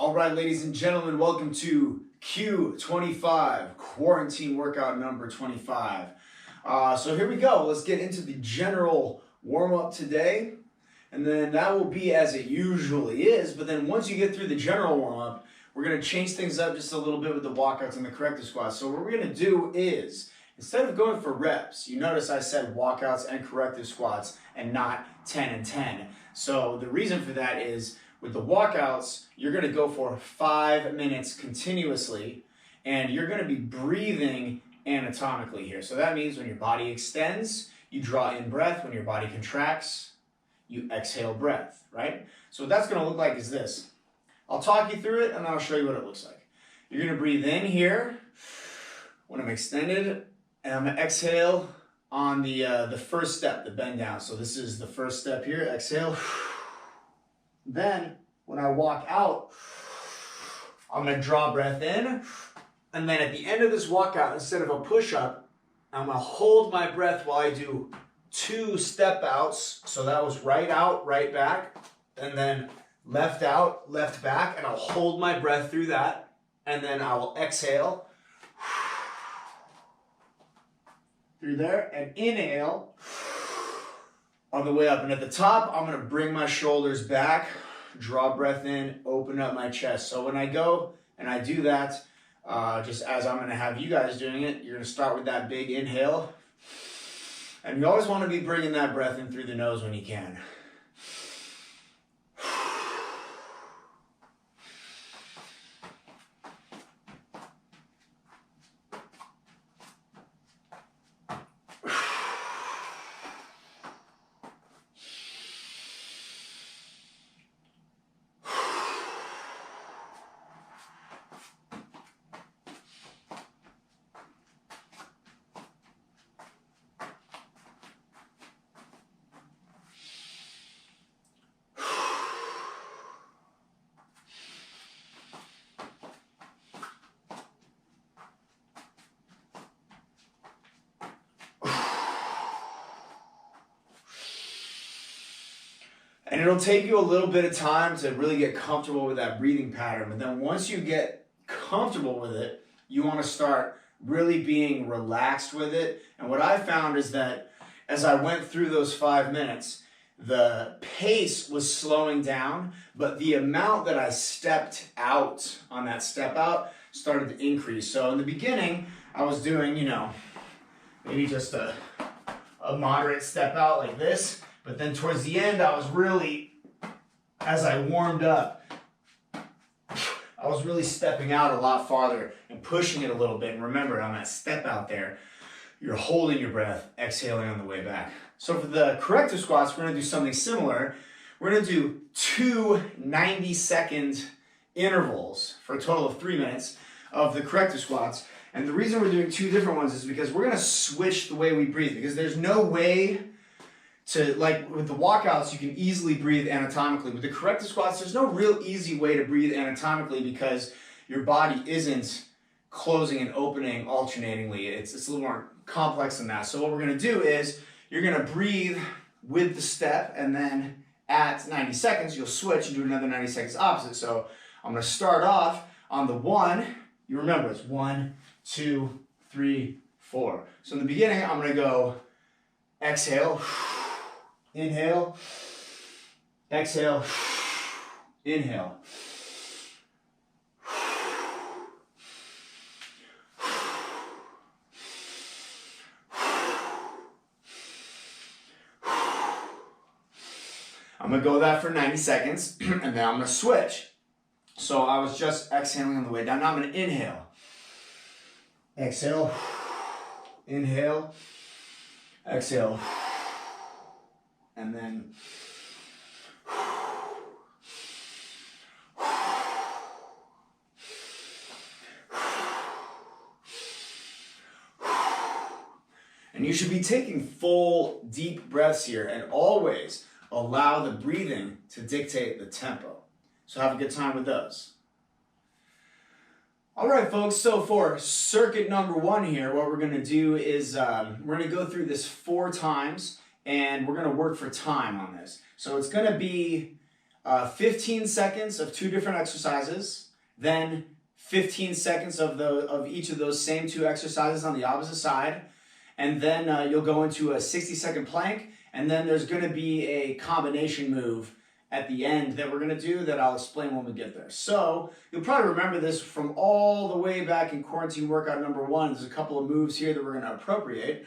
All right, ladies and gentlemen, welcome to Q25, quarantine workout number 25. So here we go. Let's get into the general warm-up today. And then that will be as it usually is. But then once you get through the general warm-up, we're going to change things up just a little bit with the walkouts and the corrective squats. So what we're going to do is, instead of going for reps, you notice I said walkouts and corrective squats and not 10 and 10. So the reason for that is, with the walkouts, you're going to go for 5 minutes continuously, and you're going to be breathing anatomically here. So that means when your body extends, you draw in breath. When your body contracts, you exhale breath, right? So what that's going to look like is this. I'll talk you through it, and I'll show you what it looks like. You're going to breathe in here when I'm extended, and I'm going to exhale on the first step, the bend down. So this is the first step here, exhale. Then, when I walk out, I'm going to draw breath in. And then at the end of this walkout, instead of a push-up, I'm going to hold my breath while I do 2 step outs. So that was right out, right back. And then left out, left back. And I'll hold my breath through that. And then I will exhale through there and inhale on the way up. And at the top, I'm going to bring my shoulders back, draw breath in, open up my chest. So when I go and I do that, just as I'm going to have you guys doing it, you're going to start with that big inhale. And you always want to be bringing that breath in through the nose when you can. And it'll take you a little bit of time to really get comfortable with that breathing pattern. But then once you get comfortable with it, you want to start really being relaxed with it. And what I found is that as I went through those 5 minutes, the pace was slowing down, but the amount that I stepped out on that step out started to increase. So in the beginning, I was doing, maybe just a moderate step out like this. But then towards the end, I was really, as I warmed up, I was really stepping out a lot farther and pushing it a little bit. And remember, on that step out there, you're holding your breath, exhaling on the way back. So for the corrective squats, we're going to do something similar. We're going to do 2 90-second intervals for a total of 3 minutes of the corrective squats. And the reason we're doing 2 different ones is because we're going to switch the way we breathe, because there's no way to, like with the walkouts, you can easily breathe anatomically. With the corrective squats, there's no real easy way to breathe anatomically because your body isn't closing and opening alternatingly. It's a little more complex than that. So what we're going to do is you're going to breathe with the step, and then at 90 seconds, you'll switch and do another 90 seconds opposite. So I'm going to start off on the 1. You remember, it's 1, 2, 3, 4. So in the beginning, I'm going to go exhale, inhale, exhale, inhale. I'm going to go that for 90 seconds, and then I'm going to switch. So I was just exhaling on the way down. Now I'm going to inhale. Exhale, inhale, exhale. And then and you should be taking full deep breaths here, and always allow the breathing to dictate the tempo. So have a good time with those. All right, folks, so for circuit number 1 here, what we're going to do is we're going to go through this 4 times. And we're going to work for time on this. So it's going to be 15 seconds of 2 different exercises, then 15 seconds of each of those same 2 exercises on the opposite side, and then you'll go into a 60-second plank, and then there's going to be a combination move at the end that we're going to do that I'll explain when we get there. So you'll probably remember this from all the way back in quarantine workout number 1. There's a couple of moves here that we're going to appropriate.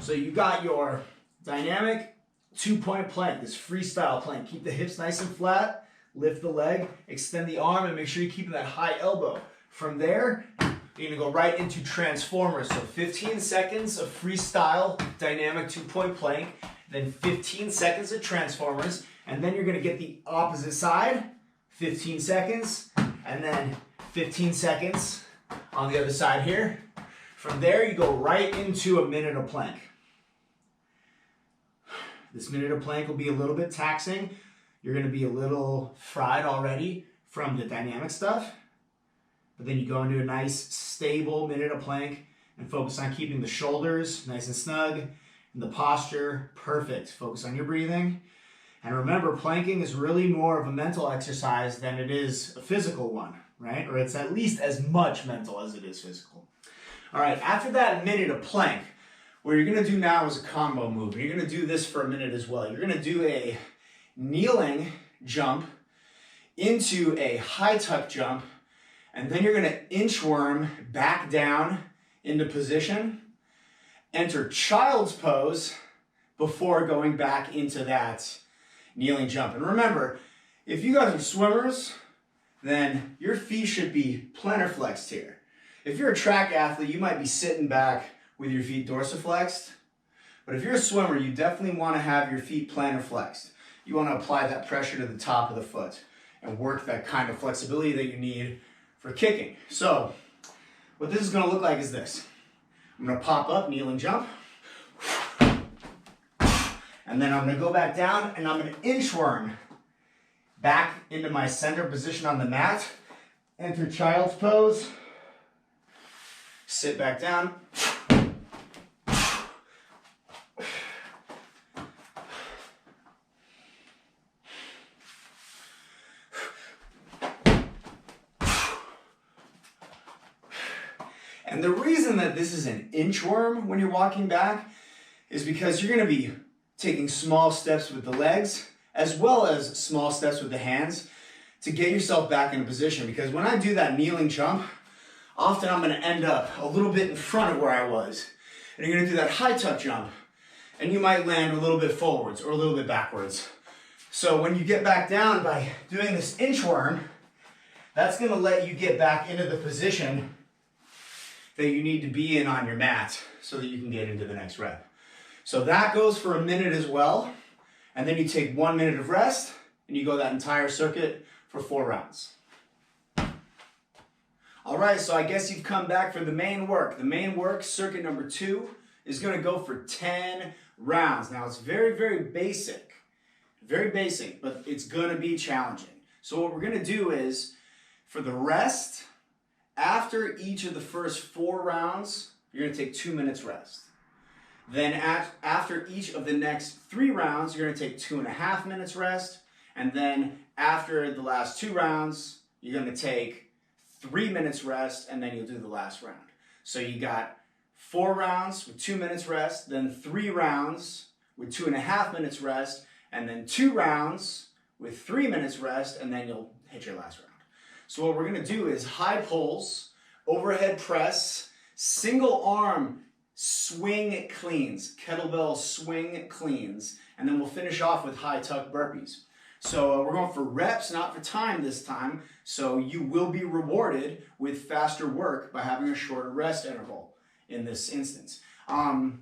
So you got your dynamic 2-point plank, this freestyle plank. Keep the hips nice and flat, lift the leg, extend the arm, and make sure you're keeping that high elbow. From there, you're going to go right into transformers. So 15 seconds of freestyle dynamic 2-point plank, then 15 seconds of transformers, and then you're going to get the opposite side, 15 seconds, and then 15 seconds on the other side here. From there, you go right into a minute of plank. This minute of plank will be a little bit taxing. You're going to be a little fried already from the dynamic stuff. But then you go into a nice, stable minute of plank and focus on keeping the shoulders nice and snug and the posture perfect. Focus on your breathing. And remember, planking is really more of a mental exercise than it is a physical one, right? Or it's at least as much mental as it is physical. All right, after that minute of plank, what you're going to do now is a combo move. You're going to do this for a minute as well. You're going to do a kneeling jump into a high tuck jump, and then you're going to inchworm back down into position, enter child's pose before going back into that kneeling jump. And remember, if you guys are swimmers, then your feet should be plantar flexed here. If you're a track athlete, you might be sitting back with your feet dorsiflexed. But if you're a swimmer, you definitely want to have your feet plantar flexed. You want to apply that pressure to the top of the foot and work that kind of flexibility that you need for kicking. So what this is going to look like is this. I'm going to pop up, kneel and jump. And then I'm going to go back down and I'm going to inchworm back into my center position on the mat. Enter child's pose. Sit back down. And the reason that this is an inchworm when you're walking back is because you're going to be taking small steps with the legs as well as small steps with the hands to get yourself back in a position. Because when I do that kneeling jump, often I'm going to end up a little bit in front of where I was. And you're going to do that high tuck jump, and you might land a little bit forwards or a little bit backwards. So when you get back down by doing this inchworm, that's going to let you get back into the position that you need to be in on your mat so that you can get into the next rep. So that goes for a minute as well. And then you take 1 minute of rest and you go that entire circuit for 4 rounds. All right, so I guess you've come back for the main work. The main work, circuit number 2, is going to go for 10 rounds. Now it's very, very basic, but it's going to be challenging. So what we're going to do is, for the rest, after each of the first 4 rounds, you're going to take 2 minutes rest. Then after each of the next 3 rounds, you're going to take 2.5 minutes rest. And then after the last 2 rounds, you're going to take 3 minutes rest, and then you'll do the last round. So you got 4 rounds with 2 minutes rest, then 3 rounds with 2.5 minutes rest, and then 2 rounds with 3 minutes rest, and then you'll hit your last round. So what we're going to do is high pulls, overhead press, single arm swing cleans, kettlebell swing cleans, and then we'll finish off with high tuck burpees. So we're going for reps, not for time this time, so you will be rewarded with faster work by having a shorter rest interval in this instance. The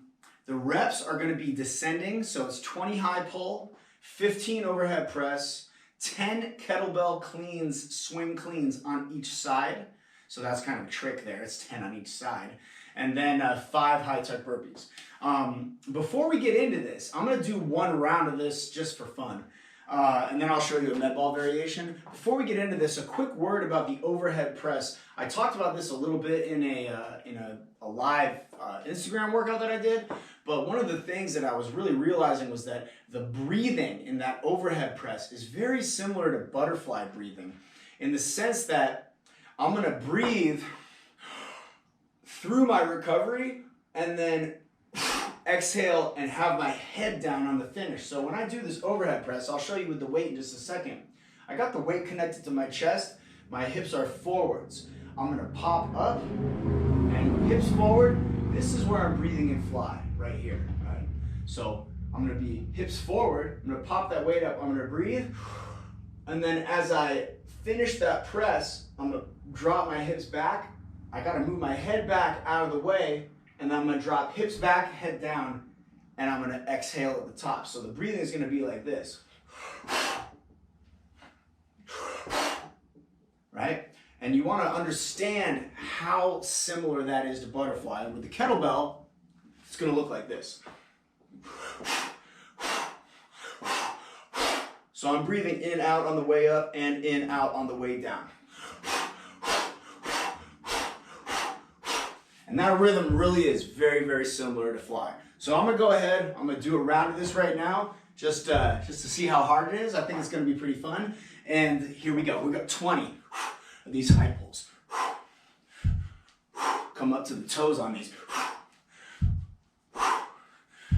reps are going to be descending, so it's 20 high pull, 15 overhead press, 10 kettlebell cleans, swing cleans on each side. So that's kind of a trick there. It's 10 on each side. And then 5 high tuck burpees. Before we get into this, I'm going to do 1 round of this just for fun. and then I'll show you a med ball variation. Before we get into this, a quick word about the overhead press. I talked about this a little bit in a live Instagram workout that I did, but one of the things that I was really realizing was that the breathing in that overhead press is very similar to butterfly breathing, in the sense that I'm gonna breathe through my recovery and then exhale and have my head down on the finish. So when I do this overhead press, I'll show you with the weight in just a second. I got the weight connected to my chest, my hips are forwards. I'm gonna pop up and hips forward. This is where I'm breathing in fly, right here, right? So I'm gonna be hips forward, I'm gonna pop that weight up, I'm gonna breathe, and then as I finish that press, I'm gonna drop my hips back. I gotta move my head back out of the way, and then I'm gonna drop hips back, head down, and I'm gonna exhale at the top. So the breathing is gonna be like this. Right? And you wanna understand how similar that is to butterfly. And with the kettlebell, it's gonna look like this. So I'm breathing in, out on the way up, and in, out on the way down. And that rhythm really is very, very similar to fly. So I'm gonna go ahead, I'm gonna do a round of this right now, just to see how hard it is. I think it's gonna be pretty fun. And here we go, we got 20 of these high pulls. Come up to the toes on these.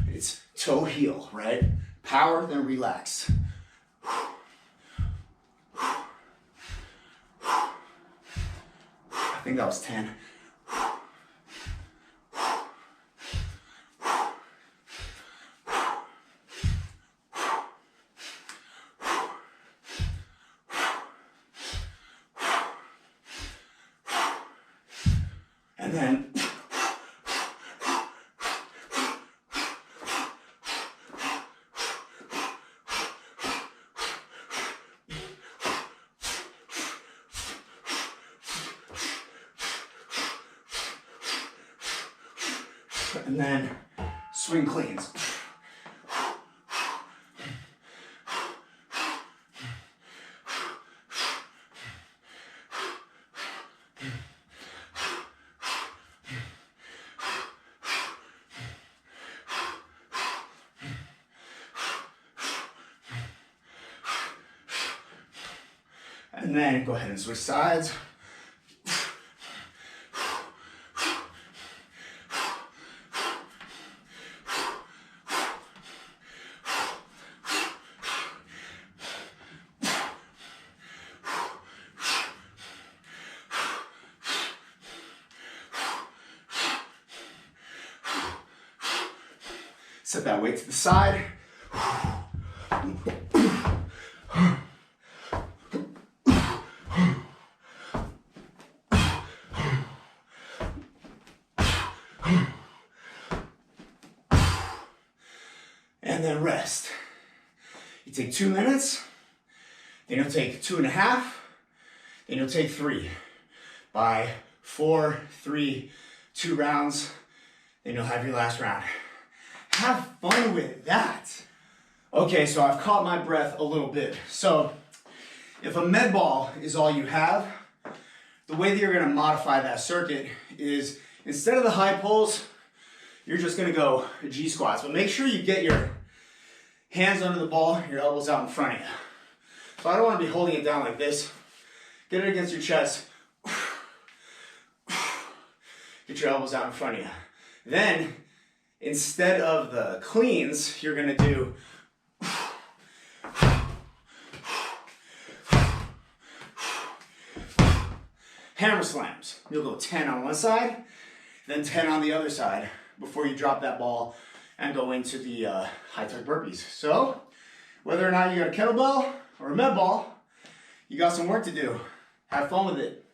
It's toe heel, right? Power, then relax. I think that was 10. And then swing cleans. And then go ahead and switch sides. Set that weight to the side. And then rest. You take 2 minutes, then you'll take 2.5, then you'll take 3. By 4, 3, 2 rounds, then you'll have your last round. Have fun with that. Okay, so I've caught my breath a little bit. So if a med ball is all you have, the way that you're gonna modify that circuit is instead of the high pulls, you're just gonna go G squats. But make sure you get your hands under the ball, your elbows out in front of you. So I don't wanna be holding it down like this. Get it against your chest. Get your elbows out in front of you. Then, instead of the cleans, you're gonna do hammer slams. You'll go 10 on one side, then 10 on the other side before you drop that ball and go into the high tuck burpees. So, whether or not you got a kettlebell or a med ball, you got some work to do. Have fun with it.